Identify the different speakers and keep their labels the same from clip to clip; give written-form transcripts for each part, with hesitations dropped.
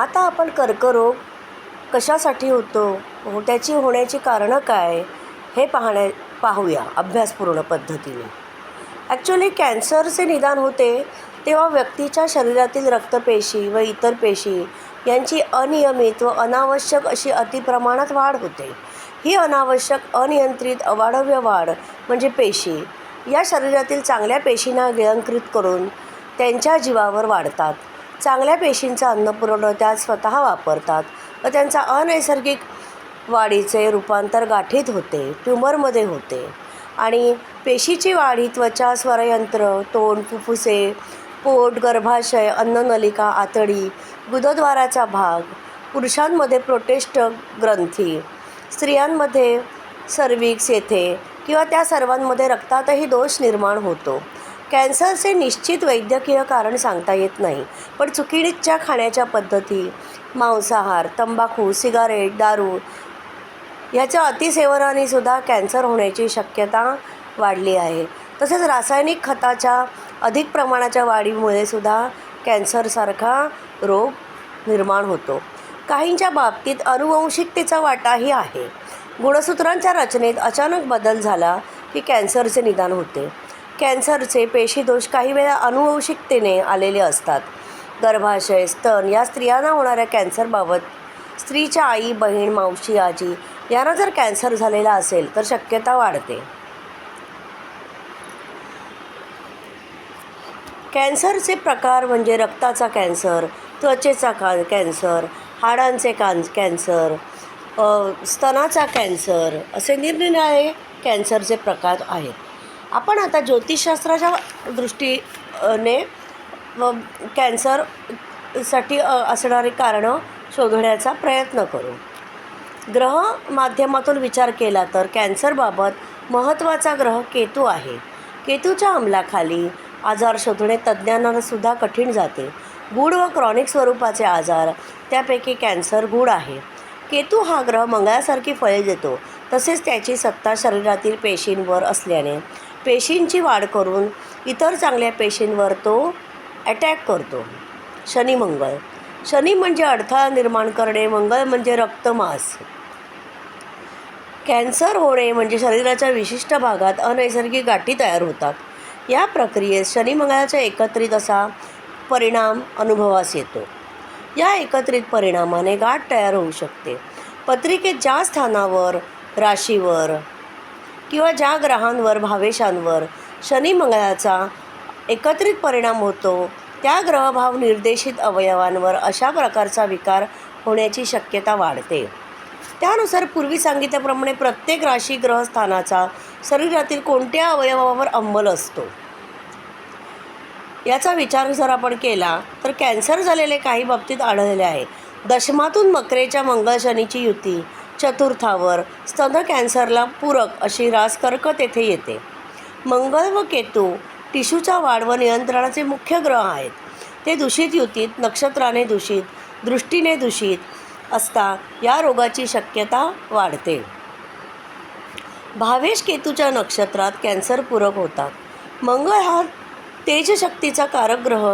Speaker 1: आता आपण कर्करोग कशासाठी होतो, त्याची होण्याची कारणं काय हे पाहूया अभ्यासपूर्ण पद्धतीने. ॲक्च्युली कॅन्सरचे निदान होते तेव्हा व्यक्तीच्या शरीरातील रक्तपेशी व इतर पेशी यांची अनियमित व अनावश्यक अशी अतिप्रमाणात वाढ होते. ही अनावश्यक अनियंत्रित अवाढव्य वाढ म्हणजे पेशी या शरीरातील चांगल्या पेशींना गिळंकृत करून त्यांच्या जीवावर वाढतात. चांगल्या पेशींचा अन्नपुरवठा त्या स्वतः वापरतात व त्यांचा अनैसर्गिक वाढीचे रूपांतर गाठीत होते, ट्यूमरमध्ये होते. आणि पेशीची वाढ ही त्वचा, स्वरयंत्र, तोंड, फुफ्फुसे, पोट, गर्भाशय, अन्ननलिका, आतडी, गुदद्वाराचा भाग, पुरुषांमध्ये प्रोस्टेट ग्रंथी, स्त्रियांमध्ये सर्व्हिक्स येथे किंवा त्या सर्वांमध्ये रक्तातही दोष निर्माण होतो. कॅन्सरचे निश्चित वैद्यकीय कारण सांगता येत नाही, पण चुकीच्या खाण्याच्या पद्धती, मांसाहार, तंबाखू, सिगारेट, दारू ह्याच्या अतिसेवनाने सुद्धा कॅन्सर होण्याची शक्यता वाढली आहे. तसेच रासायनिक खताच्या अधिक प्रमाणाच्या वाढीमुळे सुद्धा कॅन्सरसारखा रोग निर्माण होतो. काहींच्या बाबतीत अनुवंशिकतेचा वाटाही आहे. गुणसूत्रांच्या रचनेत अचानक बदल झाला की कॅन्सरचे निदान होते. कॅन्सरचे पेशीदोष काही वेळा अनुवंशिकतेने आलेले असतात. गर्भाशय, स्तन या स्त्रियांना होणाऱ्या कॅन्सरबाबत स्त्रीच्या आई, बहीण, मावशी, आजी यांना जर कॅन्सर झालेला असेल तर शक्यता वाढते. कॅन्सरचे प्रकार म्हणजे रक्ताचा कॅन्सर, त्वचेचा कॅन्सर, हाडांचे कॅन्सर, स्तनाचा कॅन्सर असे निरनिराळे कॅन्सरचे प्रकार आहेत. आपण आता ज्योतिषशास्त्राच्या दृष्टीने कॅन्सरसाठी असणारी कारणं शोधण्याचा प्रयत्न करू. ग्रह माध्यमातून विचार केला तर कॅन्सरबाबत महत्त्वाचा ग्रह केतू आहे. केतूच्या अंमलाखाली आजार शोधणे तज्ज्ञांनासुद्धा कठीण जाते. गूढ व क्रॉनिक स्वरूपाचे आजार त्यापैकी कॅन्सर गूढ आहे. केतू हा ग्रह मंगळासारखी फळे देतो. तसेच त्याची सत्ता शरीरातील पेशींवर असल्याने पेशींची वाढ करून इतर चांगल्या पेशींवर तो अटॅक करतो. शनी मंगळ. शनी म्हणजे अडथळा निर्माण करणे, मंगळ म्हणजे रक्तमास. कॅन्सर होणे म्हणजे शरीराच्या विशिष्ट भागात अनैसर्गिक गाठी तयार होतात. या प्रक्रियेत शनी मंगळाचा एकत्रित असा परिणाम अनुभवास येतो. या एकत्रित परिणामाने गाठ तयार होऊ शकते. पत्रिकेत ज्या स्थानावर, राशीवर किंवा ज्या ग्रहांवर, भावेशांवर शनी मंगळाचा एकत्रित परिणाम होतो त्या ग्रहभाव निर्देशित अवयवांवर अशा प्रकारचा विकार होण्याची शक्यता वाढते. त्यानुसार पूर्वी सांगितल्याप्रमाणे प्रत्येक राशी ग्रहस्थानाचा शरीरातील कोणत्या अवयवावर अंमल असतो याचा विचार जर आपण केला तर कॅन्सर झालेले काही बाबतीत आढळले आहे. दशमातून मकरेच्या मंगळ शनीची युती चतुर्थावर स्तन कॅन्सरला पूरक अशी रास कर्क तेथे येते. मंगळ व केतू टिशूचा वाढ व नियंत्रणाचे मुख्य ग्रह आहेत. ते दूषित युतीत, नक्षत्राने दूषित, दृष्टीने दूषित असता या रोगाची शक्यता वाढते. भावेश केतूच्या नक्षत्रात कॅन्सरपूरक होतात. मंगळ हा तेजशक्तीचा कारक ग्रह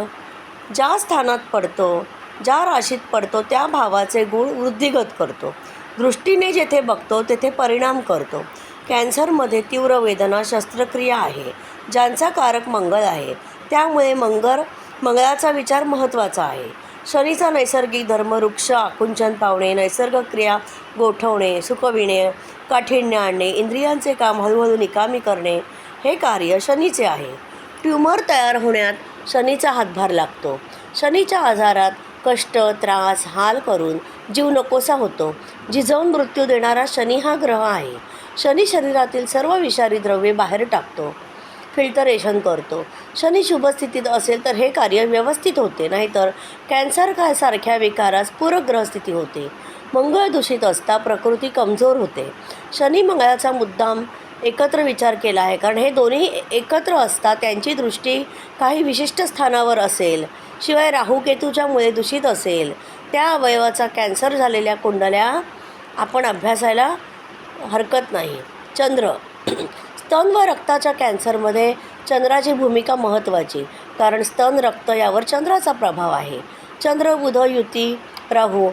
Speaker 1: ज्या स्थानात पडतो, ज्या राशीत पडतो त्या भावाचे गुण वृद्धिगत करतो. दृष्टीने जेथे बघतो तेथे परिणाम करतो. कॅन्सरमध्ये तीव्र वेदना, शस्त्रक्रिया आहे ज्यांचा कारक मंगळ आहे. त्यामुळे मंगळाचा विचार महत्त्वाचा आहे. शनीचा नैसर्गिक धर्म वृक्ष आकुंचन पावणे, नैसर्गिक क्रिया गोठवणे, सुकविणे, काठिण्य आणणे, इंद्रियांचे काम हळूहळू निकामी करणे हे कार्य शनीचे आहे. ट्यूमर तयार होण्यात शनीचा हातभार लागतो. शनीच्या आजारात कष्ट, त्रास, हाल करून जीव नकोसा होतो. झिजवून मृत्यू देणारा शनी हा ग्रह आहे. शनी शरीरातील सर्व विषारी द्रव्ये बाहेर टाकतो, फिल्टरेशन करतो. शनी शुभस्थितीत असेल तर हे कार्य व्यवस्थित होते, नाहीतर कॅन्सर सारख्या विकारास पूरक ग्रहस्थिती होते. मंगळ दूषित असता प्रकृती कमजोर होते. शनी मंगळाचा मुद्दाम एकत्र विचार केला आहे कारण हे दोन्ही एकत्र असता त्यांची दृष्टी काही विशिष्ट स्थानावर असेल. शिवाय राहू केतूच्यामुळे दूषित असेल त्या अवयवाचा कॅन्सर झालेल्या कुंडल्या आपण अभ्यासायला हरकत नाही. चंद्र. स्तन व रक्ताच्या कॅन्सरमध्ये चंद्राची भूमिका महत्त्वाची, कारण स्तन, रक्त यावर चंद्राचा प्रभाव आहे. चंद्र बुध युती राहू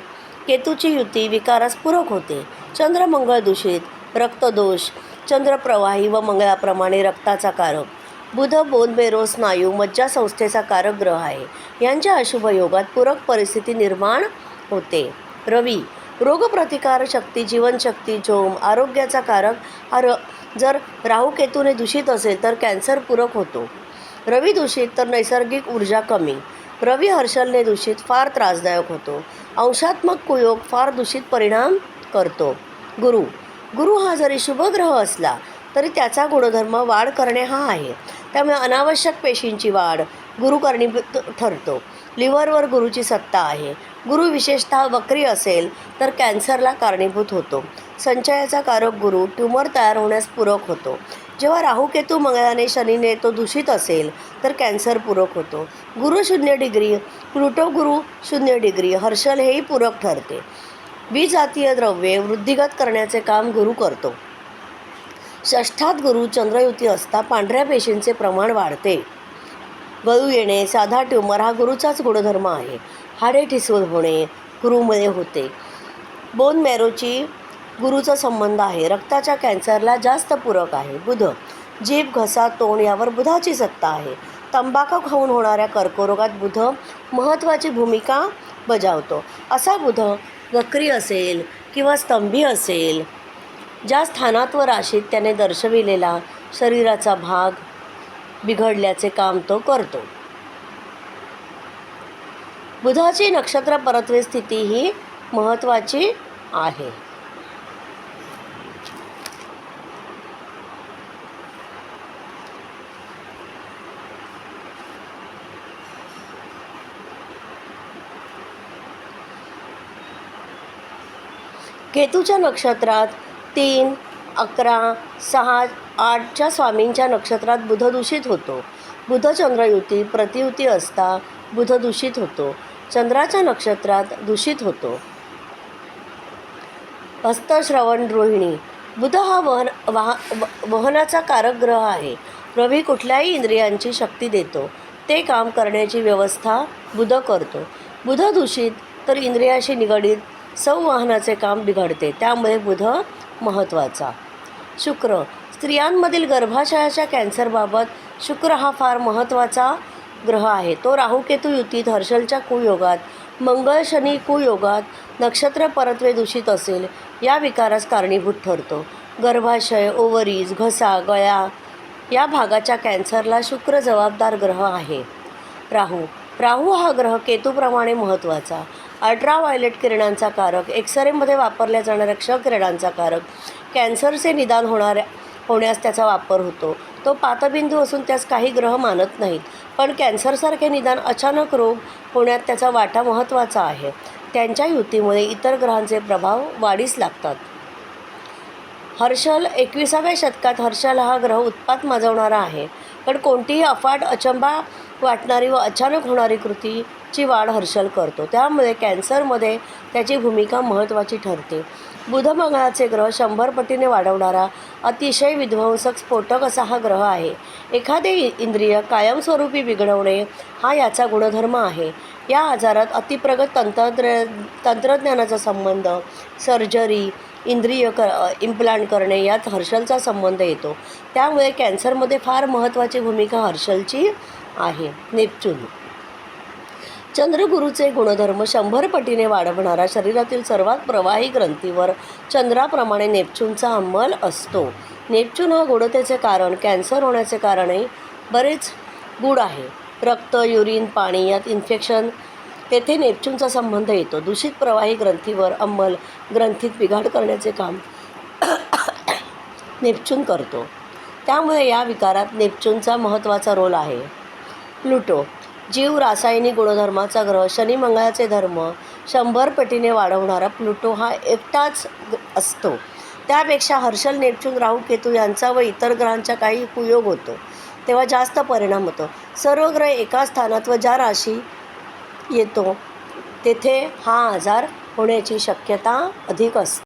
Speaker 1: केतूची युती विकारास पूरक होते. चंद्र मंगळ दूषित, रक्तदोष, चंद्रप्रवाही व मंगळाप्रमाणे रक्ताचा कारक. बुध बोन मेरो स्नायू मज्जासंस्थेचा कारक ग्रह आहे. यांच्या अशुभ योगात पूरक परिस्थिती निर्माण होते. रवी रोगप्रतिकार शक्ती, जीवनशक्ती, जोम, आरोग्याचा कारक. जर राहू केतूने दूषित असेल तर कॅन्सर पूरक होतो. रवी दूषित तर नैसर्गिक ऊर्जा कमी. रवी हर्षलने दूषित फार त्रासदायक होतो. अंशात्मक कुयोग फार दूषित परिणाम करतो. गुरु हा जरी शुभ ग्रह असला तरी त्याचा गुणधर्म वाढ करणे हा आहे. त्यामुळे अनावश्यक पेशींची वाढ गुरु कारणीभूत ठरतो. लिव्हरवर गुरुची सत्ता आहे. गुरु विशेषतः वक्री असेल तर कॅन्सरला कारणीभूत होतो. संचयाचा कारक गुरु ट्यूमर तयार होण्यास पूरक होतो. जेव्हा राहू केतू मंगळाने शनीने तो दूषित असेल तर कॅन्सर पूरक होतो. गुरु 0 डिग्री, प्लुटो गुरु 0 डिग्री, हर्षल हेही पूरक ठरते. बीजातीय द्रव्ये वृद्धिगत करण्याचे काम गुरु करतो. षष्ठात गुरु चंद्रयुती असता पांढऱ्या पेशींचे प्रमाण वाढते. गळू येणे, साधा ट्यूमर हा गुरुचाच गुणधर्म आहे. हाडे ठिसूळ होणे गुरुमुळे होते. बोन मॅरोची गुरुचा संबंध आहे. रक्ताच्या कॅन्सरला जास्त पूरक आहे. बुध जीभ, घसा, तोंड यावर बुधाची सत्ता आहे. तंबाखू खाऊन होणाऱ्या कर्करोगात बुध महत्त्वाची भूमिका बजावतो. असा बुध वक्री असेल किंवा स्तंभी असेल, ज्या स्थानात व राशीत त्याने दर्शविलेला शरीराचा भाग बिघडल्याचे काम तो करतो. बुधाची नक्षत्र परत्वे स्थिती ही महत्त्वाची आहे. केतूच्या नक्षत्रात 3, 11, 6, 8च्या स्वामींच्या नक्षत्रात बुध दूषित होतो. बुध चंद्रयुती प्रतियुती असता बुध दूषित होतो. चंद्राच्या नक्षत्रात दूषित होतो. हस्त, श्रवण, रोहिणी. बुध हा वहनाचा कारक ग्रह आहे. रवी कुठल्याही इंद्रियांची शक्ती देतो. ते काम करण्याची व्यवस्था बुध करतो. बुध दूषित तर इंद्रियाशी निगडीत संवहनाचे काम बिघडते. त्यामुळे बुध महत्त्वाचा. शुक्र स्त्रियांमधील गर्भाशयाच्या कॅन्सरबाबत शुक्र हा फार महत्त्वाचा ग्रह आहे. तो राहू केतू युतीत, हर्षलच्या कुयोगात, मंगळ शनी कुयोगात नक्षत्र परत्वे दूषित असेल या विकारास कारणीभूत ठरतो. गर्भाशय, ओव्हरीज, घसा, गळा या भागाच्या कॅन्सरला शुक्र जबाबदार ग्रह आहे. राहू हा ग्रह केतूप्रमाणे महत्त्वाचा. अल्ट्राव्हायोलेट किरणांचा कारक, एक्सरेमध्ये वापरल्या जाणाऱ्या क्ष किरणांचा कारक. कॅन्सरचे निदान होण्यास त्याचा वापर होतो. तो पातबिंदू असून त्यास काही ग्रह मानत नाहीत, पण कॅन्सरसारखे निदान अचानक रोग होण्यात त्याचा वाटा महत्त्वाचा आहे. त्यांच्या युतीमुळे इतर ग्रहांचे प्रभाव वाढीस लागतात. हर्षल 21व्या शतकात हर्षल हा ग्रह उत्पात माजवणारा आहे, पण कोणतीही अफाट, अचंबा वाटणारी व अचानक होणारी कृतीची वाढ हर्षल करतो. त्यामुळे कॅन्सरमध्ये त्याची भूमिका महत्त्वाची ठरते. बुध मंगळाचे ग्रह 100 पटीने वाढवणारा अतिशय विध्वंसक स्फोटक असा हा ग्रह आहे. एखादे इंद्रिय कायमस्वरूपी बिघडवणे हा याचा गुणधर्म आहे. या आजारात अतिप्रगत तंत्रज्ञानाचा संबंध, सर्जरी, इंद्रिय इम्प्लांट करणे यात हर्षलचा संबंध येतो. त्यामुळे कॅन्सरमध्ये फार महत्त्वाची भूमिका हर्षलची आहे. नेपच्यून चंद्रगुरूचे गुणधर्म 100 पटीने वाढवणारा शरीरातील सर्वात प्रवाही ग्रंथीवर चंद्राप्रमाणे नेपच्यूनचा अंमल असतो. नेपच्यून हा गूढतेचे कारण, कॅन्सर होण्याचे कारणही बरेच गूढ आहे. रक्त, युरिन, पाणी यात इन्फेक्शन, तेथे नेपच्यूनचा संबंध येतो. दूषित प्रवाही ग्रंथीवर अंमल, ग्रंथीत बिघाड करण्याचे काम नेपच्यून करतो. त्यामुळे या विकारात नेपच्यूनचा महत्त्वाचा रोल आहे. प्लुटो जीव रासायनिक गुणधर्माचा ग्रह, शनी मंगळाचे धर्म 100 पटीने वाढवणारा प्लुटो हा एकटाच असतो. त्यापेक्षा हर्षल, नेपच्यून, राहू, केतू यांचा व इतर ग्रहांचा काही कुयोग होतो तेव्हा जास्त परिणाम होतो. सर्व ग्रह एका स्थानात व ज्या राशी येतो तेथे हा आजार होण्याची शक्यता अधिक असते.